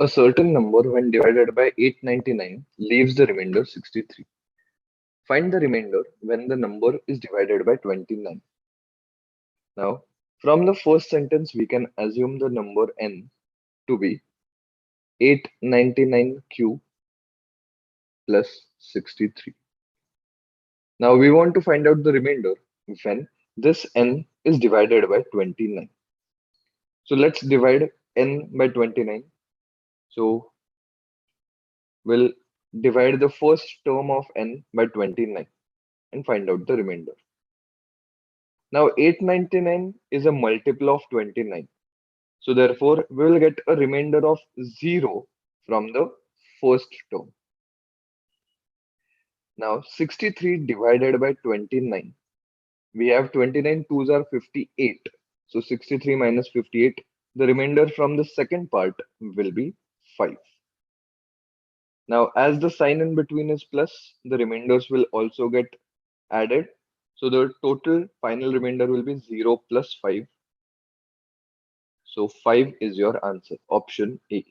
A certain number when divided by 899 leaves the remainder 63. Find the remainder when the number is divided by 29. Now, from the first sentence, we can assume the number n to be 899q plus 63. Now, we want to find out the remainder when this n is divided by 29. So, let's divide n by 29. So, we'll divide the first term of n by 29 and find out the remainder. Now 899 is a multiple of 29. So therefore we will get a remainder of 0 from the first term. Now 63 divided by 29. We have 29 twos are 58. So 63 minus 58. The remainder from the second part will be 5. Now as the sign in between is plus, the remainders will also get added. So the total final remainder will be 0 plus 5. So 5 is your answer, option A.